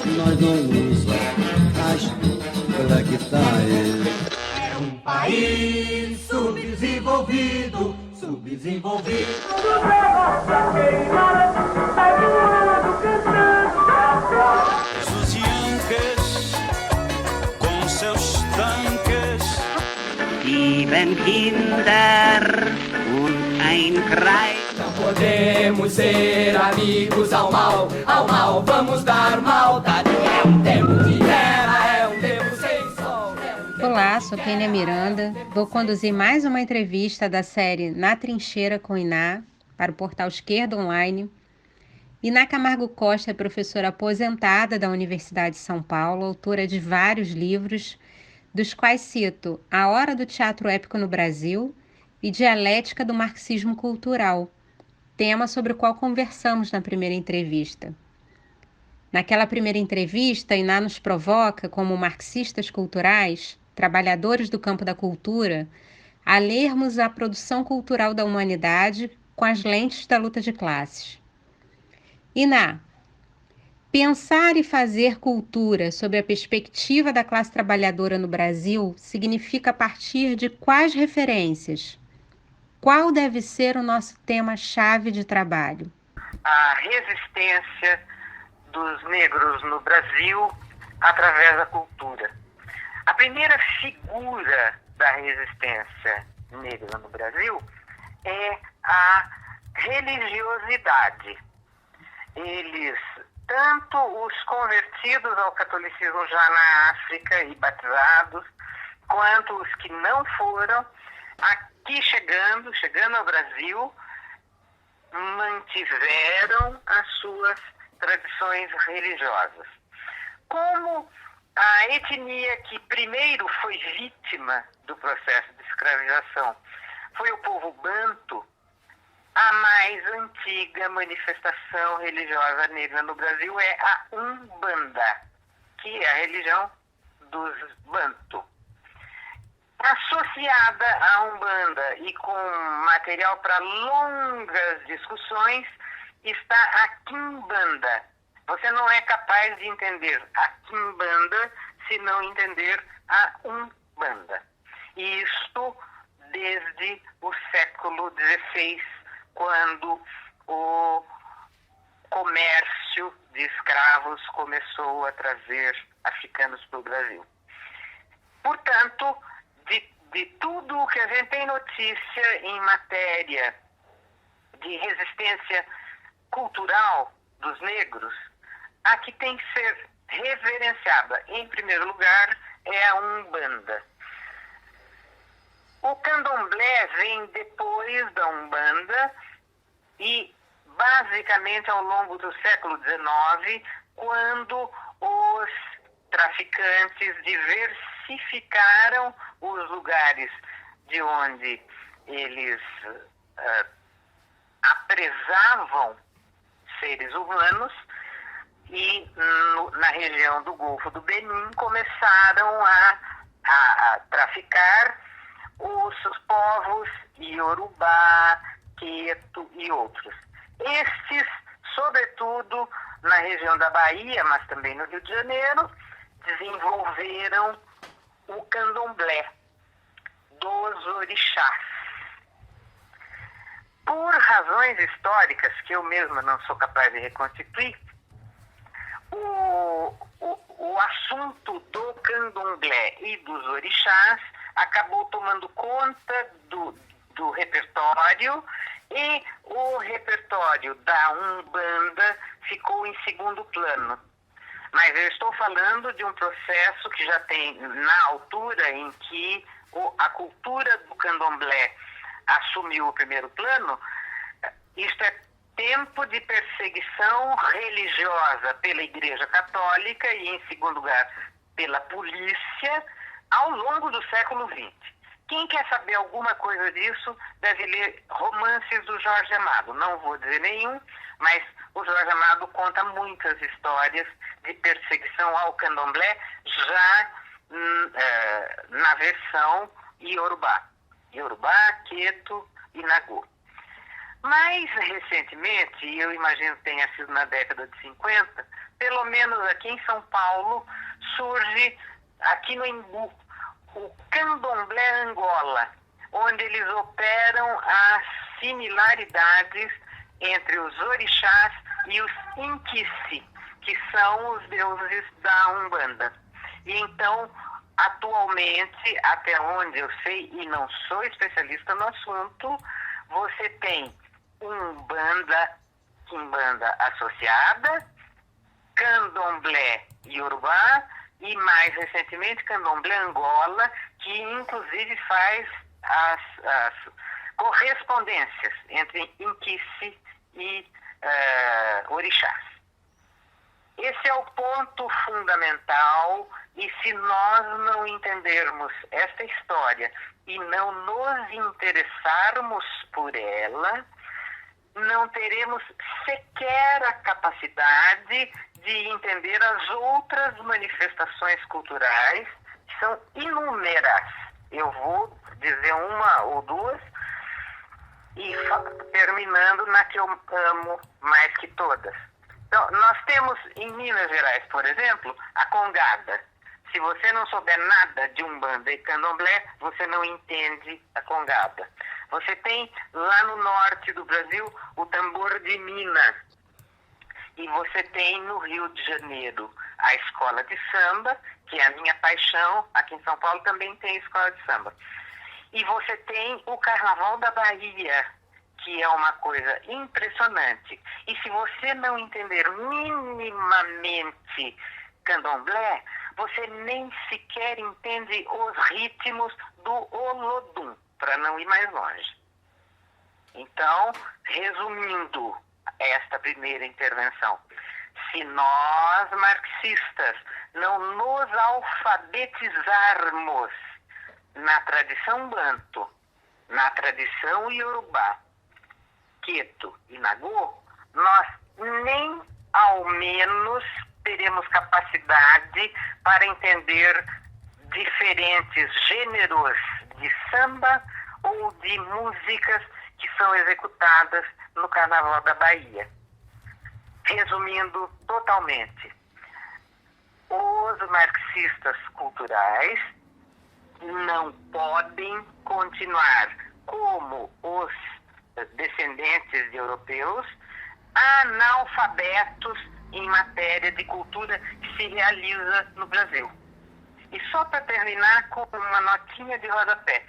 nós não nos acho como é que tá ele. É um país subdesenvolvido, subdesenvolvido. Os Yankes com seus tanques. Sieben Kinder und ein Kreis. Não podemos ser amigos ao mal vamos dar maldade. É um tempo de guerra, é um tempo sem sol. Olá, sou Kênia Miranda. Vou conduzir mais uma entrevista da série Na Trincheira com Iná para o portal Esquerda Online. Iná Camargo Costa é professora aposentada da Universidade de São Paulo, autora de vários livros, dos quais cito A Hora do Teatro Épico no Brasil e Dialética do Marxismo Cultural, tema sobre o qual conversamos na primeira entrevista. Naquela primeira entrevista, Iná nos provoca, como marxistas culturais, trabalhadores do campo da cultura, a lermos a produção cultural da humanidade com as lentes da luta de classes. Iná, pensar e fazer cultura sob a perspectiva da classe trabalhadora no Brasil significa partir de quais referências? Qual deve ser o nosso tema-chave de trabalho? A resistência dos negros no Brasil através da cultura. A primeira figura da resistência negra no Brasil é a religiosidade. Eles, tanto os convertidos ao catolicismo já na África e batizados, quanto os que não foram, aqui chegando ao Brasil, mantiveram as suas tradições religiosas. Como a etnia que primeiro foi vítima do processo de escravização foi o povo banto, a mais antiga manifestação religiosa negra no Brasil é a Umbanda, que é a religião dos banto. Associada à Umbanda e com material para longas discussões está a Quimbanda. Você não é capaz de entender a Quimbanda se não entender a Umbanda. Isto desde o século XVI, quando o comércio de escravos começou a trazer africanos para o Brasil. Portanto, de tudo o que a gente tem notícia em matéria de resistência cultural dos negros, a que tem que ser reverenciada, em primeiro lugar, é a Umbanda. O candomblé vem depois da Umbanda e, basicamente, ao longo do século XIX, quando os traficantes diversificaram os lugares de onde eles apresavam seres humanos e na região do Golfo do Benin começaram a traficar os povos Iorubá, Queto e outros. Estes, sobretudo na região da Bahia, mas também no Rio de Janeiro, desenvolveram o candomblé dos orixás. Por razões históricas que eu mesma não sou capaz de reconstituir, o assunto do candomblé e dos orixás acabou tomando conta do repertório e o repertório da Umbanda ficou em segundo plano. Mas eu estou falando de um processo que já tem, na altura em que a cultura do candomblé assumiu o primeiro plano, isto é tempo de perseguição religiosa pela Igreja Católica e, em segundo lugar, pela polícia, ao longo do século XX. Quem quer saber alguma coisa disso deve ler romances do Jorge Amado. Não vou dizer nenhum, mas o Jorge Amado conta muitas histórias de perseguição ao candomblé já na versão Iorubá, Queto e Nagô. Mais recentemente, e eu imagino que tenha sido na década de 50, pelo menos aqui em São Paulo, surge aqui no Embu o Candomblé Angola, onde eles operam as similaridades entre os orixás e os Inquice, que são os deuses da Umbanda. E então, atualmente, até onde eu sei, e não sou especialista no assunto, você tem Umbanda, Quimbanda associada, Candomblé Yorubá e, mais recentemente, Candomblé Angola, que inclusive faz as correspondências entre Inquice e orixás. Esse é o ponto fundamental, e se nós não entendermos esta história e não nos interessarmos por ela, não teremos sequer a capacidade de entender as outras manifestações culturais, que são inúmeras. Eu vou dizer uma ou duas, e terminando na que eu amo mais que todas. Então, nós temos em Minas Gerais, por exemplo, a congada. Se você não souber nada de Umbanda e Candomblé, você não entende a congada. Você tem lá no norte do Brasil o tambor de Minas. E você tem no Rio de Janeiro a escola de samba, que é a minha paixão. Aqui em São Paulo também tem escola de samba. E você tem o Carnaval da Bahia, que é uma coisa impressionante. E se você não entender minimamente Candomblé, você nem sequer entende os ritmos do Olodum, para não ir mais longe. Então, resumindo esta primeira intervenção, se nós, marxistas, não nos alfabetizarmos na tradição banto, na tradição iorubá, queto e nagô, nós nem ao menos teremos capacidade para entender diferentes gêneros de samba ou de músicas que são executadas no Carnaval da Bahia. Resumindo totalmente, os marxistas culturais não podem continuar como os descendentes de europeus analfabetos em matéria de cultura que se realiza no Brasil. E só para terminar com uma notinha de rodapé.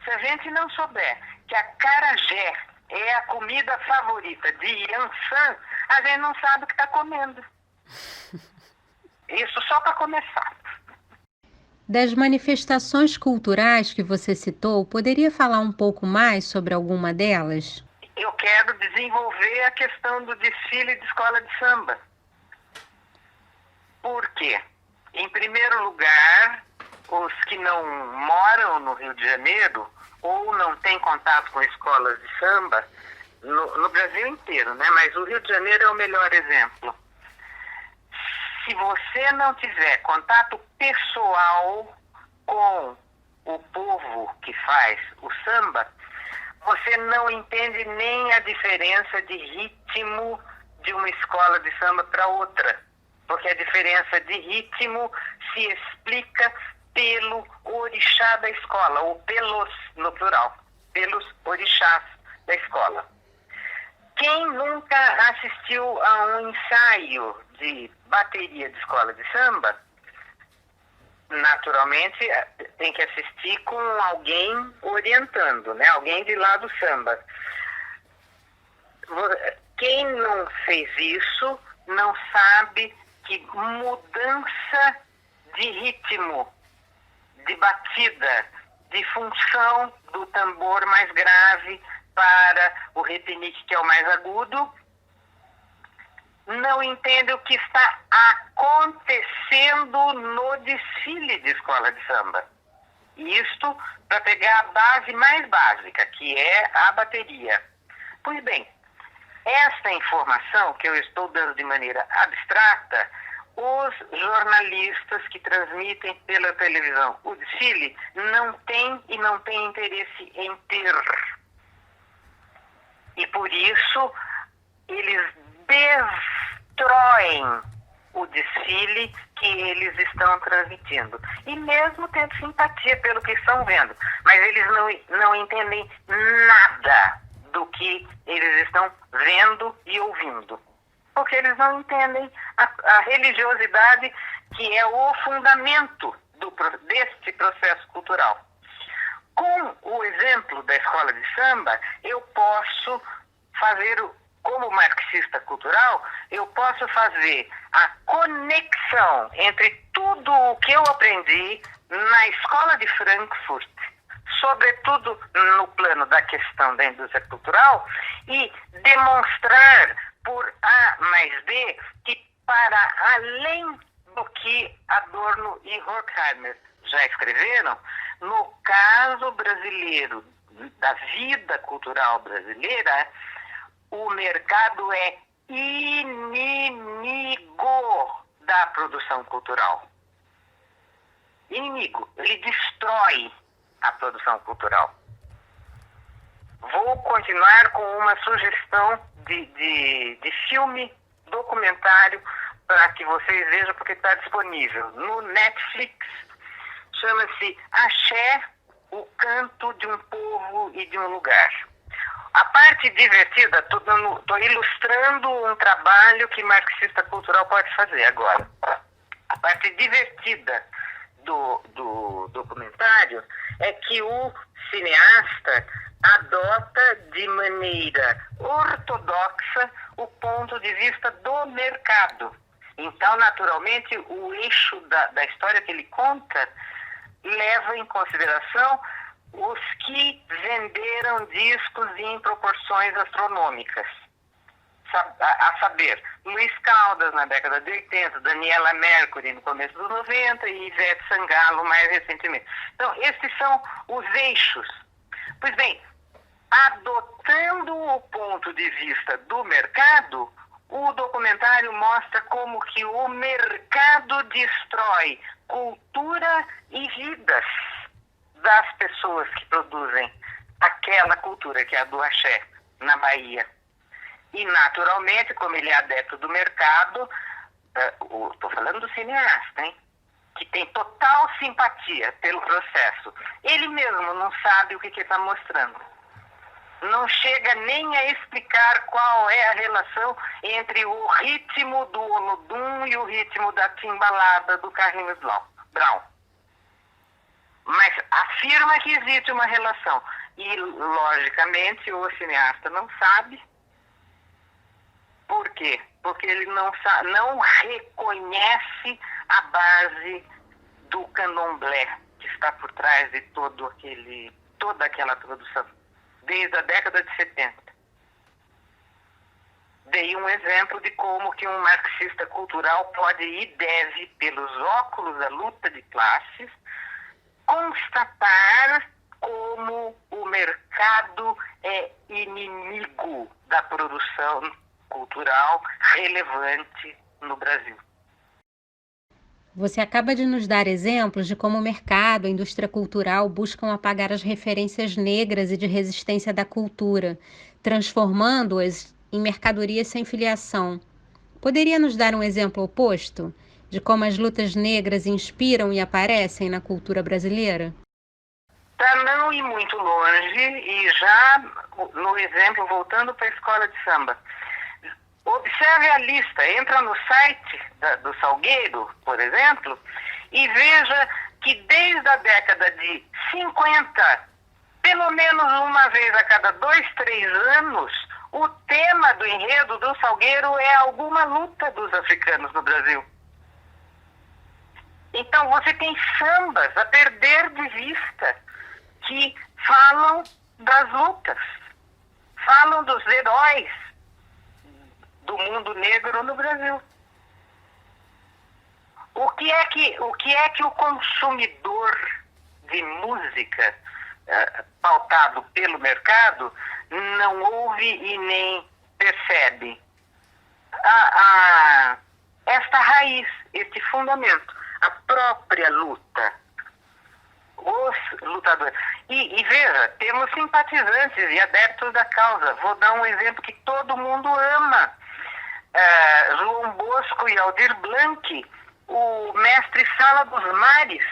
Se a gente não souber que a acarajé é a comida favorita de Yansan, a gente não sabe o que está comendo. Isso só para começar. Das manifestações culturais que você citou, poderia falar um pouco mais sobre alguma delas? Eu quero desenvolver a questão do desfile de escola de samba. Por quê? Em primeiro lugar, os que não moram no Rio de Janeiro ou não têm contato com escolas de samba, no Brasil inteiro, né? Mas o Rio de Janeiro é o melhor exemplo. Se você não tiver contato pessoal com o povo que faz o samba, você não entende nem a diferença de ritmo de uma escola de samba para outra. Porque a diferença de ritmo se explica pelo orixá da escola, ou pelos, no plural, pelos orixás da escola. Quem nunca assistiu a um ensaio de bateria de escola de samba, naturalmente tem que assistir com alguém orientando, né? Alguém de lá do samba. Quem não fez isso não sabe que mudança de ritmo, de batida, de função do tambor mais grave para o repinique, que é o mais agudo, não entende o que está acontecendo no desfile de escola de samba. Isto para pegar a base mais básica, que é a bateria. Pois bem, esta informação que eu estou dando de maneira abstrata, os jornalistas que transmitem pela televisão o desfile não têm e não têm interesse em ter. E por isso eles destroem o desfile que eles estão transmitindo. E mesmo tendo simpatia pelo que estão vendo. Mas eles não entendem nada do que eles estão vendo e ouvindo. Porque eles não entendem a religiosidade, que é o fundamento deste processo cultural. Com o exemplo da escola de samba, eu posso fazer, como marxista cultural, eu posso fazer a conexão entre tudo o que eu aprendi na escola de Frankfurt, sobretudo no plano da questão da indústria cultural, e demonstrar por A mais B que, para além do que Adorno e Horkheimer já escreveram, no caso brasileiro, da vida cultural brasileira, o mercado é inimigo da produção cultural. Inimigo. Ele destrói a produção cultural. Vou continuar com uma sugestão de filme documentário para que vocês vejam, porque está disponível no Netflix. Chama-se Axé, o canto de um povo e de um lugar. A parte divertida, estou ilustrando um trabalho que marxista cultural pode fazer agora. A parte divertida do documentário é que o cineasta adota de maneira ortodoxa o ponto de vista do mercado. Então, naturalmente, o eixo da história que ele conta leva em consideração os que venderam discos em proporções astronômicas. A saber, Luiz Caldas na década de 80, Daniela Mercury no começo dos 90 e Ivete Sangalo mais recentemente. Então, esses são os eixos. Pois bem, adotando o ponto de vista do mercado, o documentário mostra como que o mercado destrói cultura e vidas das pessoas que produzem aquela cultura, que é a do axé, na Bahia. E, naturalmente, como ele é adepto do mercado, estou falando do cineasta, hein? Que tem total simpatia pelo processo. Ele mesmo não sabe o que ele está mostrando. Não chega nem a explicar qual é a relação entre o ritmo do Olodum e o ritmo da timbalada do Carlinhos Brown. Mas afirma que existe uma relação. E, logicamente, o cineasta não sabe. Por quê? Porque ele não reconhece a base do candomblé que está por trás de toda aquela produção, desde a década de 70. Dei um exemplo de como que um marxista cultural pode e deve, pelos óculos da luta de classes, constatar como o mercado é inimigo da produção cultural relevante no Brasil. Você acaba de nos dar exemplos de como o mercado, a indústria cultural buscam apagar as referências negras e de resistência da cultura, transformando-as em mercadorias sem filiação. Poderia nos dar um exemplo oposto de como as lutas negras inspiram e aparecem na cultura brasileira? Para não ir muito longe, e já no exemplo, voltando para a escola de samba, observe a lista, entra no site do Salgueiro, por exemplo, e veja que desde a década de 50, pelo menos uma vez a cada 2, 3 anos, o tema do enredo do Salgueiro é alguma luta dos africanos no Brasil. Então você tem sambas a perder de vista que falam das lutas, falam dos heróis do mundo negro no Brasil. O que é que o consumidor de música pautado pelo mercado não ouve e nem percebe? Esta raiz, este fundamento, a própria luta, os lutadores. E veja, temos simpatizantes e adeptos da causa. Vou dar um exemplo que todo mundo ama. João Bosco e Aldir Blanc, o mestre Sala dos Mares,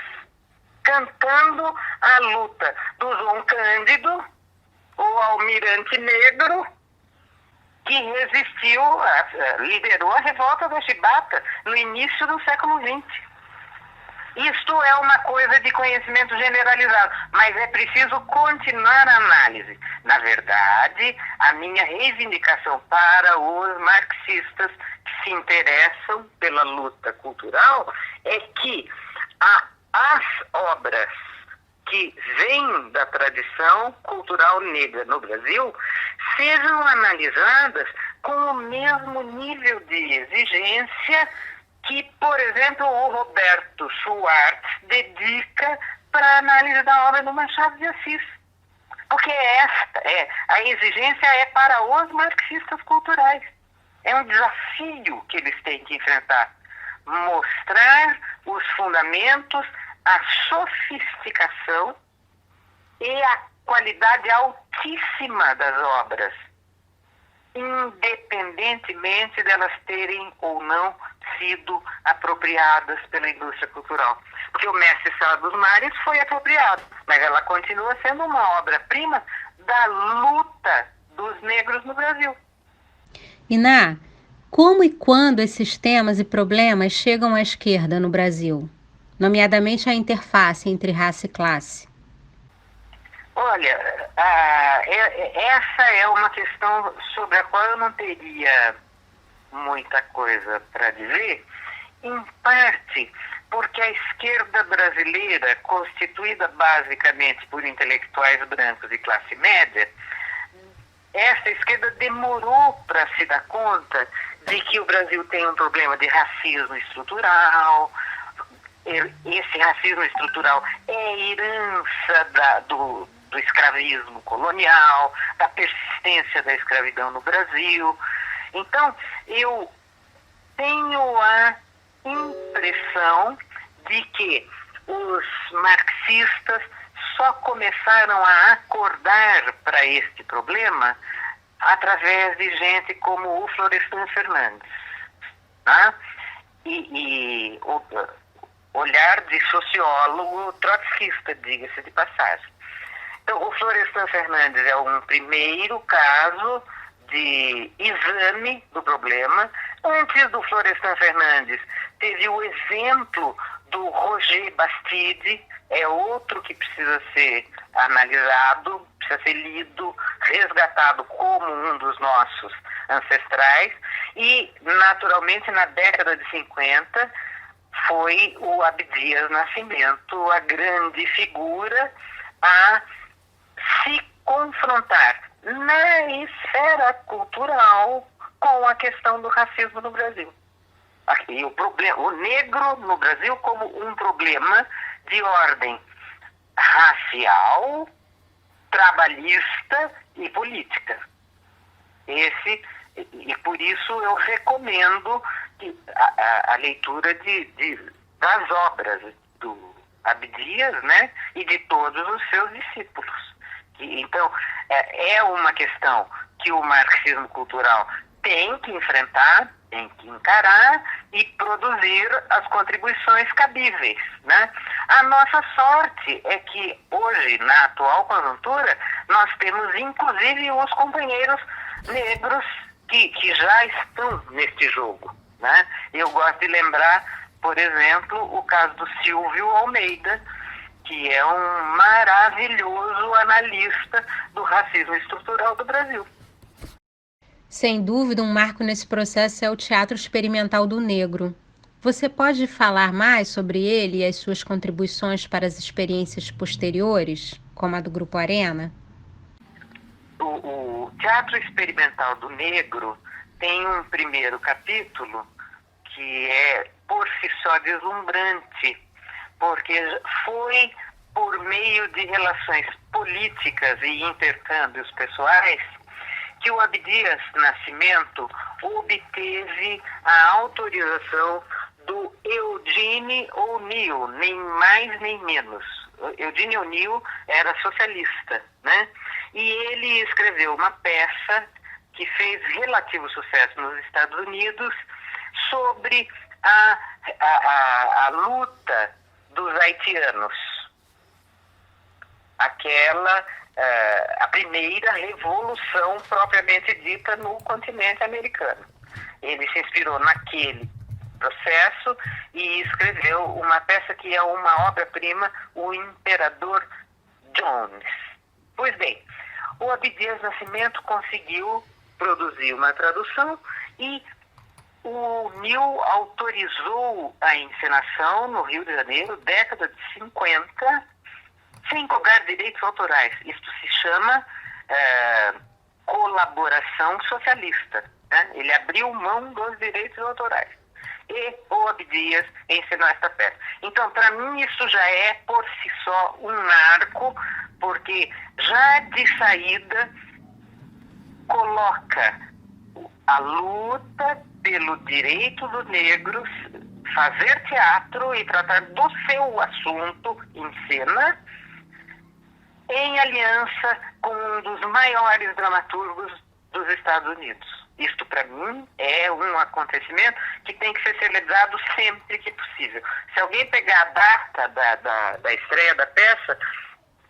cantando a luta do João Cândido, o almirante negro, que resistiu, liderou a revolta da Chibata no início do século XX. Isto é uma coisa de conhecimento generalizado, mas é preciso continuar a análise. Na verdade, a minha reivindicação para os marxistas que se interessam pela luta cultural é que as obras que vêm da tradição cultural negra no Brasil sejam analisadas com o mesmo nível de exigência que, por exemplo, o Roberto Schwartz dedica para a análise da obra do Machado de Assis. Porque a exigência é para os marxistas culturais. É um desafio que eles têm que enfrentar. Mostrar os fundamentos, a sofisticação e a qualidade altíssima das obras, independentemente delas terem ou não sido apropriadas pela indústria cultural. Porque o Mestre Sala dos Mares foi apropriado, mas ela continua sendo uma obra-prima da luta dos negros no Brasil. Iná, como e quando esses temas e problemas chegam à esquerda no Brasil? Nomeadamente a interface entre raça e classe. Olha, essa é uma questão sobre a qual eu não teria muita coisa para dizer, em parte porque a esquerda brasileira, constituída basicamente por intelectuais brancos de classe média, essa esquerda demorou para se dar conta de que o Brasil tem um problema de racismo estrutural. Esse racismo estrutural é herança do escravismo colonial, da persistência da escravidão no Brasil. Então, eu tenho a impressão de que os marxistas só começaram a acordar para este problema através de gente como o Florestan Fernandes, tá? E olhar de sociólogo trotskista, diga-se de passagem. Então, o Florestan Fernandes é um primeiro caso de exame do problema. Antes do Florestan Fernandes, teve o exemplo do Roger Bastide, é outro que precisa ser analisado, precisa ser lido, resgatado como um dos nossos ancestrais. E, naturalmente, na década de 50, foi o Abdias Nascimento, a grande figura a se confrontar na esfera cultural com a questão do racismo no Brasil. Aqui, o negro no Brasil como um problema de ordem racial, trabalhista e política. E por isso eu recomendo a leitura das obras do Abdias, né, e de todos os seus discípulos. Então, é uma questão que o marxismo cultural tem que enfrentar, tem que encarar e produzir as contribuições cabíveis, né? A nossa sorte é que hoje, na atual conjuntura, nós temos inclusive os companheiros negros que já estão neste jogo, né? Eu gosto de lembrar, por exemplo, o caso do Silvio Almeida, que é um maravilhoso analista do racismo estrutural do Brasil. Sem dúvida, um marco nesse processo é o Teatro Experimental do Negro. Você pode falar mais sobre ele e as suas contribuições para as experiências posteriores, como a do Grupo Arena? O Teatro Experimental do Negro tem um primeiro capítulo que é, por si só, deslumbrante, porque foi por meio de relações políticas e intercâmbios pessoais que o Abdias Nascimento obteve a autorização do Eugene O'Neill, nem mais nem menos. Eugene O'Neill era socialista, né? E ele escreveu uma peça que fez relativo sucesso nos Estados Unidos sobre a luta dos haitianos. A primeira revolução propriamente dita no continente americano. Ele se inspirou naquele processo e escreveu uma peça que é uma obra-prima, O Imperador Jones. Pois bem, o Abdias Nascimento conseguiu produzir uma tradução e o Nil autorizou a encenação no Rio de Janeiro, década de 50, sem cobrar direitos autorais. Isto se chama colaboração socialista, né? Ele abriu mão dos direitos autorais. E o Abdias ensinou esta peça. Então, para mim, isso já é, por si só, um marco, porque já de saída coloca a luta pelo direito dos negros, fazer teatro e tratar do seu assunto em cena, em aliança com um dos maiores dramaturgos dos Estados Unidos. Isto, para mim, é um acontecimento que tem que ser celebrado sempre que possível. Se alguém pegar a data da estreia da peça,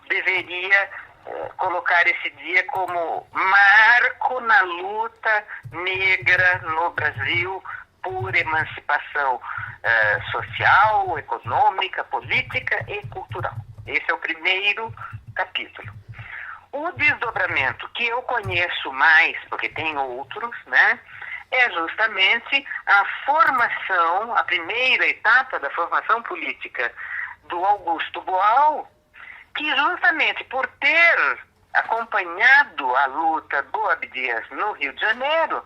deveria colocar esse dia como marco na luta negra no Brasil por emancipação social, econômica, política e cultural. Esse é o primeiro capítulo. O desdobramento que eu conheço mais, porque tem outros, né, é justamente a formação, a primeira etapa da formação política do Augusto Boal, que justamente por ter acompanhado a luta do Abdias no Rio de Janeiro,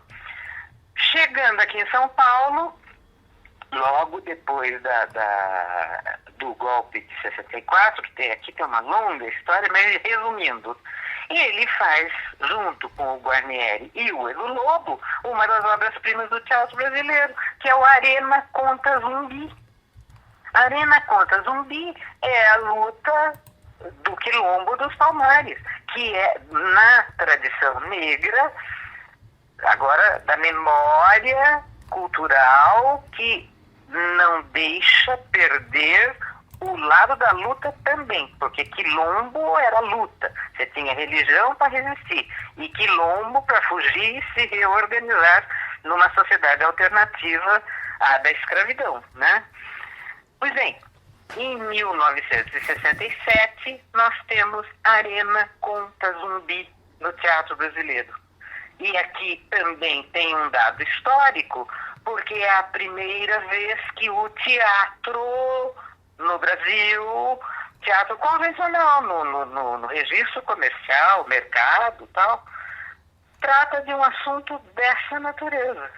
chegando aqui em São Paulo, logo depois do golpe de 64, que aqui tem uma longa história, mas resumindo, ele faz, junto com o Guarnieri e o Elo Lobo, uma das obras-primas do teatro brasileiro, que é o Arena contra Zumbi. Arena contra Zumbi é a luta do Quilombo dos Palmares, que é, na tradição negra, agora da memória cultural, que não deixa perder o lado da luta também, porque Quilombo era luta, você tinha religião para resistir, e Quilombo para fugir e se reorganizar numa sociedade alternativa à da escravidão, né? Pois bem, em 1967, nós temos Arena contra Zumbi no teatro brasileiro. E aqui também tem um dado histórico, porque é a primeira vez que o teatro no Brasil, teatro convencional, no registro comercial, mercado e tal, trata de um assunto dessa natureza.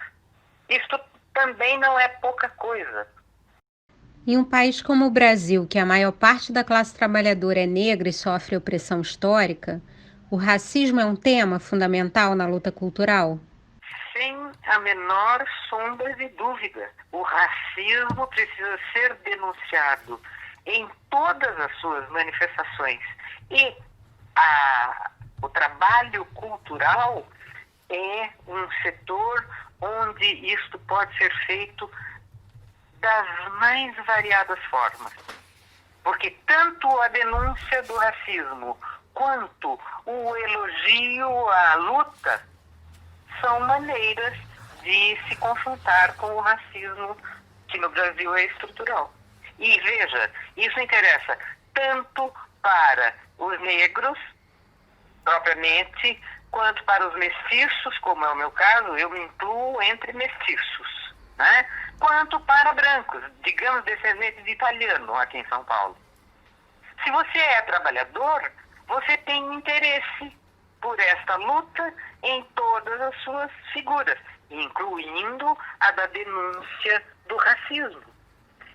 Isto também não é pouca coisa. Em um país como o Brasil, que a maior parte da classe trabalhadora é negra e sofre opressão histórica, o racismo é um tema fundamental na luta cultural? Sem a menor sombra de dúvida. O racismo precisa ser denunciado em todas as suas manifestações. E o trabalho cultural é um setor onde isto pode ser feito das mais variadas formas. Porque tanto a denúncia do racismo quanto o elogio à luta são maneiras de se confrontar com o racismo, que no Brasil é estrutural. E veja, isso interessa tanto para os negros, propriamente, quanto para os mestiços, como é o meu caso, eu me incluo entre mestiços, né? Quanto para brancos, digamos descendentes de italiano aqui em São Paulo. Se você é trabalhador, você tem interesse por esta luta em todas as suas figuras, incluindo a da denúncia do racismo.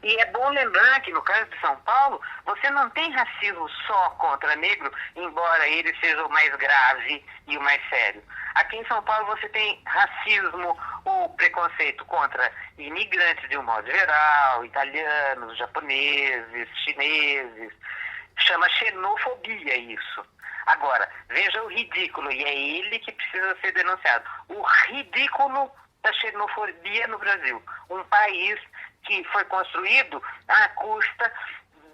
E é bom lembrar que no caso de São Paulo, você não tem racismo só contra negro, embora ele seja o mais grave e o mais sério. Aqui em São Paulo você tem racismo ou preconceito contra imigrantes de um modo geral, italianos, japoneses, chineses, Chama xenofobia isso. Agora, veja o ridículo, e é ele que precisa ser denunciado. O ridículo da xenofobia no Brasil. Um país que foi construído à custa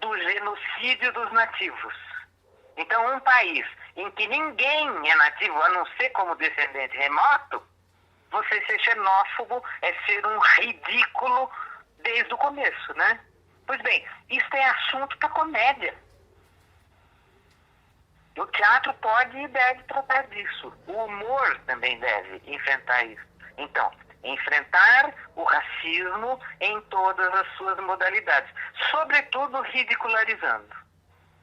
do genocídio dos nativos. Então, um país em que ninguém é nativo, a não ser como descendente remoto, você ser xenófobo é ser um ridículo desde o começo, né? Pois bem, isso é assunto para comédia. O teatro pode e deve tratar disso. O humor também deve enfrentar isso. Então, enfrentar o racismo em todas as suas modalidades, sobretudo ridicularizando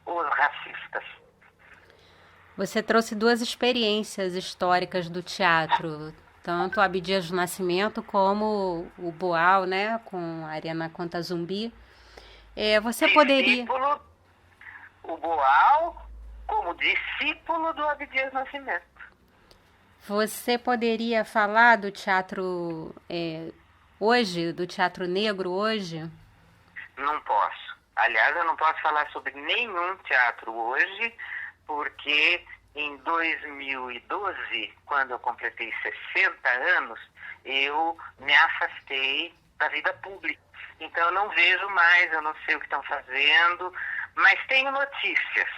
os racistas. Você trouxe 2 experiências históricas do teatro, tanto o Abdias do Nascimento como o Boal, né, com a Arena Conta Zumbi. Você poderia... O Boal como discípulo do Abdias Nascimento. Você poderia falar do teatro hoje, do teatro negro hoje? Não posso. Aliás, eu não posso falar sobre nenhum teatro hoje, porque em 2012, quando eu completei 60 anos, eu me afastei da vida pública. Então eu não vejo mais, eu não sei o que estão fazendo, mas tenho notícias.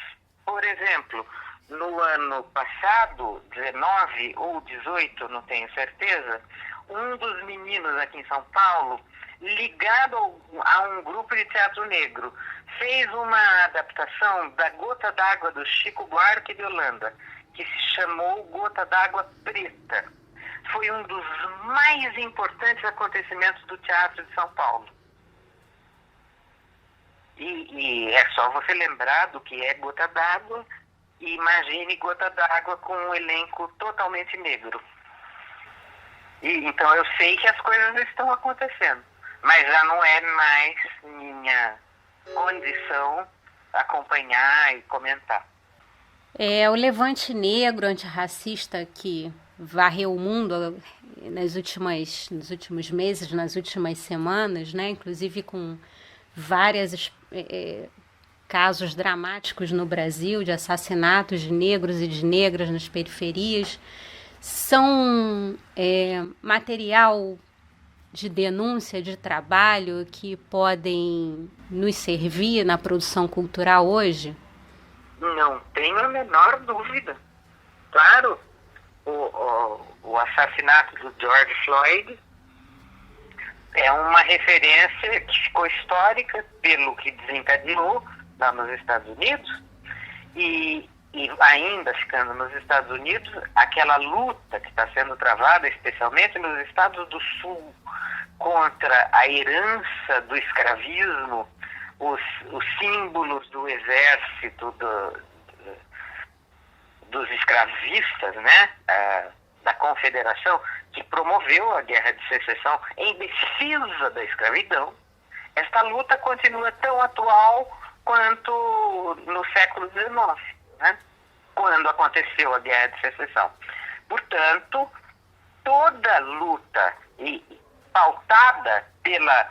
Por exemplo, no ano passado, 19 ou 18, não tenho certeza, um dos meninos aqui em São Paulo, ligado a um grupo de teatro negro, fez uma adaptação da Gota d'Água do Chico Buarque de Holanda, que se chamou Gota d'Água Preta. Foi um dos mais importantes acontecimentos do teatro de São Paulo. E é só você lembrar do que é Gota d'Água e imagine Gota d'Água com um elenco totalmente negro. Então eu sei que as coisas estão acontecendo, mas já não é mais minha condição acompanhar e comentar. O levante negro antirracista que varreu o mundo nos últimos meses, nas últimas semanas, né? Inclusive com vários casos dramáticos no Brasil de assassinatos de negros e de negras nas periferias, são material de denúncia, de trabalho que podem nos servir na produção cultural hoje? Não tenho a menor dúvida. Claro, o assassinato do George Floyd é uma referência que ficou histórica pelo que desencadeou lá nos Estados Unidos e ainda ficando nos Estados Unidos, aquela luta que está sendo travada, especialmente nos Estados do Sul, contra a herança do escravismo, os símbolos do exército dos escravistas, né, da Confederação, que promoveu a Guerra de Secessão em defesa da escravidão. Esta luta continua tão atual quanto no século XIX, né, quando aconteceu a Guerra de Secessão. Portanto, toda luta pautada pela,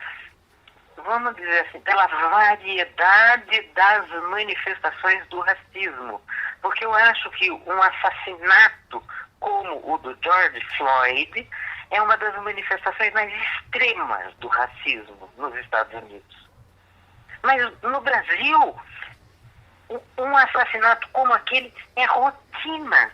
vamos dizer assim, pela variedade das manifestações do racismo. Porque eu acho que um assassinato como o do George Floyd é uma das manifestações mais extremas do racismo nos Estados Unidos. Mas no Brasil, um assassinato como aquele é rotina.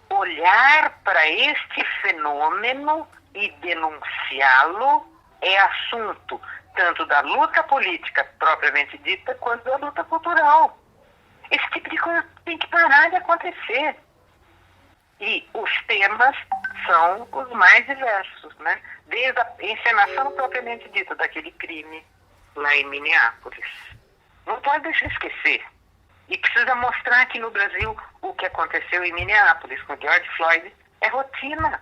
Olhar para este fenômeno e denunciá-lo é assunto tanto da luta política propriamente dita, quanto da luta cultural. Esse tipo de coisa tem que parar de acontecer. E os temas são os mais diversos, né? Desde a encenação propriamente dita daquele crime lá em Minneapolis. Não pode deixar esquecer. E precisa mostrar que no Brasil o que aconteceu em Minneapolis com George Floyd é rotina.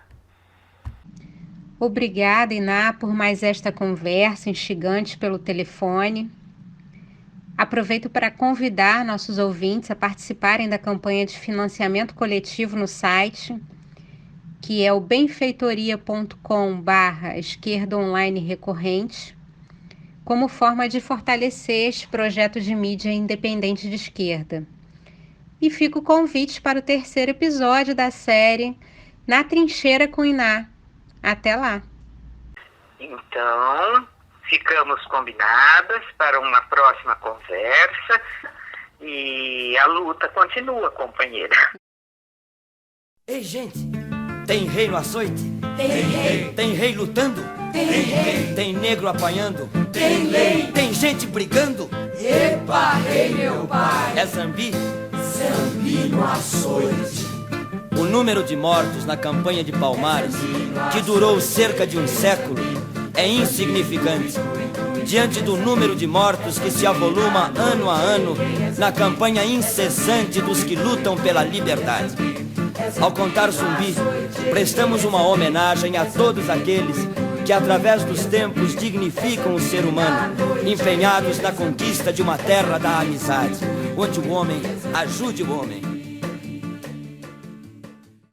Obrigada, Iná, por mais esta conversa instigante pelo telefone. Aproveito para convidar nossos ouvintes a participarem da campanha de financiamento coletivo no site, que é o benfeitoria.com/esquerda online recorrente. como forma de fortalecer este projeto de mídia independente de esquerda. E fica o convite para o 3º episódio da série Na Trincheira com Iná. Até lá! Então, ficamos combinadas para uma próxima conversa e a luta continua, companheira. Ei, gente, tem rei no açoite? Tem rei, Tem rei lutando? tem rei, Tem negro apanhando? tem lei. Tem gente brigando? Epa, rei, meu pai. É Zambi? Zambi no açoite. O número de mortos na campanha de Palmares, que durou cerca de um século, é insignificante diante do número de mortos que se avoluma ano a ano na campanha incessante dos que lutam pela liberdade. Ao contar Zumbi, prestamos uma homenagem a todos aqueles que através dos tempos dignificam o ser humano, empenhados na conquista de uma terra da amizade, onde o homem ajude o homem.